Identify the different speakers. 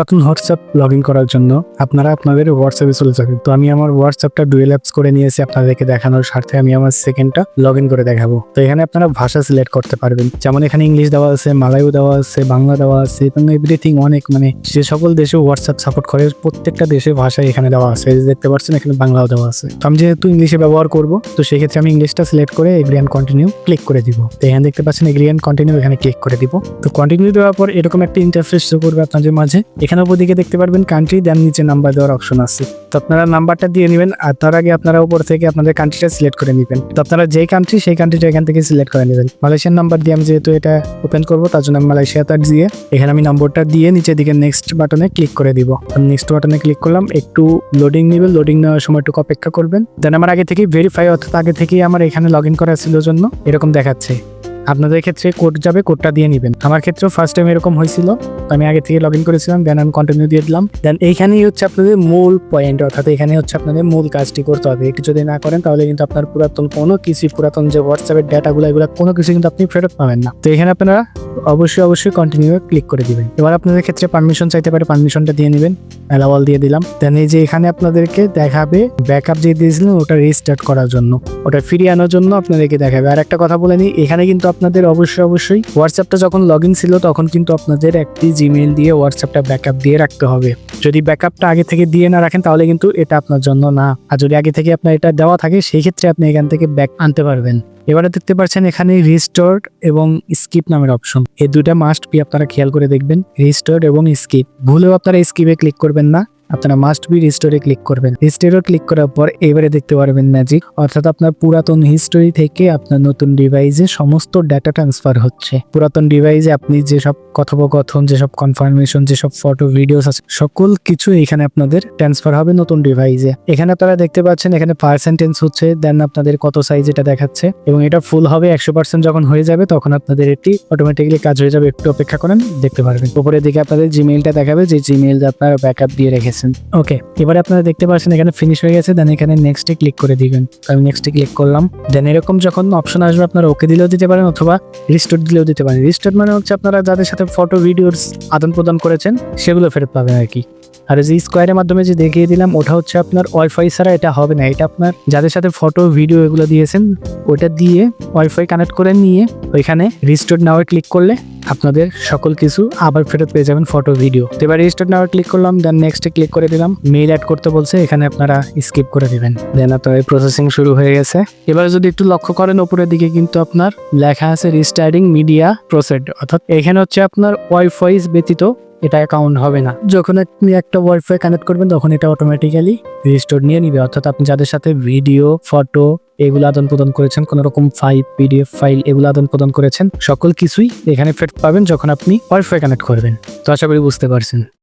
Speaker 1: নতুন WhatsApp log in করার জন্য আপনারা আপনাদের হোয়াটসঅ্যাপে চলে যাবেন। তো আমি আমার হোয়াটসঅ্যাপটা ডুয়েল অ্যাপস করে নিয়েছি আপনাদেরকে দেখানোর স্বার্থে। আমি আমার সেকেন্ডটা লগ ইন করে দেখাবো। তো এখানে আপনারা ভাষা সিলেক্ট করতে পারবেন, যেমন এখানে ইংলিশ দেওয়া আছে, মালায়ু দেওয়া আছে, বাংলা দেওয়া আছে এবং এভরিথিং অনেক, মানে যে সকল দেশে হোয়াটসঅ্যাপ সাপোর্ট করে প্রত্যেকটা দেশের ভাষা এখানে দেওয়া আছে। দেখতে পাচ্ছেন এখানে বাংলাও দেওয়া আছে। তো আমি যেহেতু ইংলিশে ব্যবহার করব, তো সেই ক্ষেত্রে আমি ইংলিশটা সিলেক্ট করে এগ্রি অ্যান্ড কন্টিনিউ ক্লিক করে দিব। তো এখানে দেখতে পাচ্ছেন এগ্রি অ্যান্ড কন্টিনিউ, এখানে ক্লিক করে দিব। তো কন্টিনিউ দেওয়ার পর এরকম একটা ইন্টারফেস শো করবে আপনাদের মাঝে। এখানে উপর দিকে দেখতে পারবেন কান্ট্রি, দেন নিচে নাম্বার দেওয়ার অপশন আছে। তো আপনারা নাম্বারটা দিয়ে নেবেন, আর তার আগে আপনারা উপর থেকে আপনাদের কান্ট্রিটা সিলেক্ট করে নেবেন। তো আপনারা যেই কান্ট্রি সেই কান্ট্রিটা এখান থেকে সিলেক্ট করে নেবেন। মালয়েশিয়ান নাম্বার দিয়ে আমি যেহেতু এটা ওপেন করবো, তার জন্য আমি মালয়েশিয়াটা দিয়ে এখানে আমি নম্বরটা দিয়ে নিচের দিকে নেক্সট বাটনে ক্লিক করে দিব। নেক্সট বাটনে ক্লিক করলাম, একটু লোডিং নিবে, লোডিং নেওয়ার সময় একটু অপেক্ষা করবেন। দেন আমার আগে থেকেই ভেরিফাই, অর্থাৎ আগে থেকেই আমার এখানে লগ ইন করা ছিল জন্য এরকম দেখাচ্ছে। আপনাদের ক্ষেত্রে কোড যাবে, কোডটা দিয়ে নেবেন। আমার ক্ষেত্রেও ফার্স্ট টাইম এরকম হয়েছিল, আমি আগে থেকে লগ ইন করেছিলাম, দেন আমি কন্টিনিউ দিয়ে দিলাম। দেন এইখানেই হচ্ছে আপনাদের মূল পয়েন্ট, অর্থাৎ এখানে হচ্ছে আপনাদের মূল কাজটি করতে হবে। একটু যদি না করেন তাহলে কিন্তু আপনার পুরাতন কোনো কিছু, পুরাতন যে হোয়াটসঅ্যাপের ডাটাগুলো এগুলো কোনো কিছু কিন্তু আপনি ফেরত পাবেন না। তো এখানে আপনারা অবশ্যই কন্টিনিউ ক্লিক করে দিবেন। এবার আপনাদের ক্ষেত্রে পারমিশন চাইতে পারে, পারমিশনটা দিয়ে নেবেন, অ্যালাওয়াল দিয়ে দিলাম। দেন এই যে এখানে আপনাদেরকে দেখাবে ব্যাকআপ যে দিয়েছিলেন ওটা রিস্টার্ট করার জন্য, ওটা ফিরিয়ে আনার জন্য আপনাদেরকে দেখাবে। আর একটা কথা বলে নিই, এখানে কিন্তু আপনাদের অবশ্যই হোয়াটসঅ্যাপটা যখন লগ ইন ছিল তখন কিন্তু আপনাদের একটি জিমেইল দিয়ে হোয়াটসঅ্যাপটা ব্যাকআপ দিয়ে রাখতে হবে। যদি ব্যাকআপটা আগে থেকে দিয়ে না রাখেন তাহলে কিন্তু এটা আপনার জন্য না। আর যদি আগে থেকে আপনার এটা দেওয়া থাকে সেই ক্ষেত্রে আপনি এখান থেকে ব্যাক আনতে পারবেন। এবারে দেখতে পাচ্ছেন এখানে রিস্টোর্ড এবং স্কিপ নামের অপশন, এই দুটা মাস্ট বি আপনারা খেয়াল করে দেখবেন। রিস্টোর্ড এবং স্কিপ, ভুলেও আপনারা স্কিপে ক্লিক করবেন না, আপনারা মাস্ট বি রিস্টোরে ক্লিক করবেন। রিস্টোরে ক্লিক করার পর এবারে দেখতে পারবেন ম্যাজিক, অর্থাৎ আপনার পুরাতন হিস্টোরি থেকে আপনার নতুন ডিভাইসে সমস্ত ডাটা ট্রান্সফার হচ্ছে। পুরাতন ডিভাইসে আপনি যেসব কথোপকথন, যেসব কনফার্মেশন, যেসব ফটো ভিডিওস আছে সকল কিছু এখানে আপনাদের ট্রান্সফার হবে নতুন ডিভাইসে। এখানে আপনারা দেখতে পাচ্ছেন এখানে পার্সেন্টেজ হচ্ছে, দেন আপনাদের কত সাইজ এটা দেখাচ্ছে এবং এটা ফুল হবে 100% যখন হয়ে যাবে তখন আপনাদের এটি অটোমেটিক্যালি কাজ হয়ে যাবে। একটু অপেক্ষা করেন, দেখতে পারবেন। উপরের দিকে আপনাদের জিমেইলটা দেখাবে, যে জিমেইলটা আপনারা ব্যাকআপ দিয়ে রেখেছেন। ওকে, এবারে আপনারা দেখতে পাচ্ছেন এখানে ফিনিশ হয়ে গেছে, দেন এখানে নেক্সটে ক্লিক করে দিবেন। আমি নেক্সটে ক্লিক করলাম। দেন এরকম যখন অপশন আসবে আপনারা ওকে দিলেও দিতে পারেন অথবা রিস্টোর দিলেও দিতে পারেন। রিস্টোর মানে হচ্ছে আপনারা যাদের সাথে ফটো ভিডিওস আদান প্রদান করেছেন সেগুলো ফেরত পাবেন আর কি। আর যে স্কোয়ারের মাধ্যমে যে দেখিয়ে দিলাম ওটা হচ্ছে আপনার ওয়াইফাই ছাড়া এটা হবে না। এটা আপনার যাদের সাথে ফটো ভিডিও এগুলো দিয়েছেন ওটা দিয়ে ওয়াইফাই কানেক্ট করে নিয়ে ওইখানে রিস্টোর নাওয়ে ক্লিক করলে আপনাদের সকল কিছু আবার ফেরত পেয়ে যাবেন, ফটো ভিডিও। তো এবার রিস্টোর নাওয়ে ক্লিক করলাম, দেন নেক্সটে ক্লিক করে দিলাম। মেইল অ্যাড করতে বলছে, এখানে আপনারা স্কিপ করে দিবেন। দেন আপনার প্রসেসিং শুরু হয়ে গেছে। এবার যদি একটু লক্ষ্য করেন উপরের দিকে কিন্তু আপনার লেখা আছে রিস্টার্টিং মিডিয়া প্রসেড, অর্থাৎ এখানে হচ্ছে আপনার ওয়াইফাই ব্যতীত এটা অ্যাকাউন্ট হবে না। যখন আপনি একটা ওয়াইফাই কানেক্ট করবেন তখন এটা অটোমেটিক্যালি রিস্টোর নিয়ে নিবে, অর্থাৎ আপনি যাদের সাথে ভিডিও, ফটো এগুলো আদান প্রদান করেছেন, কোন রকম ফাইল, পিডিএফ ফাইল এগুলো আদান প্রদান করেছেন সকল কিছুই এখানে ফেরত পাবেন যখন আপনি ওয়াইফাই কানেক্ট করবেন। তো আশা করি বুঝতে পারছেন।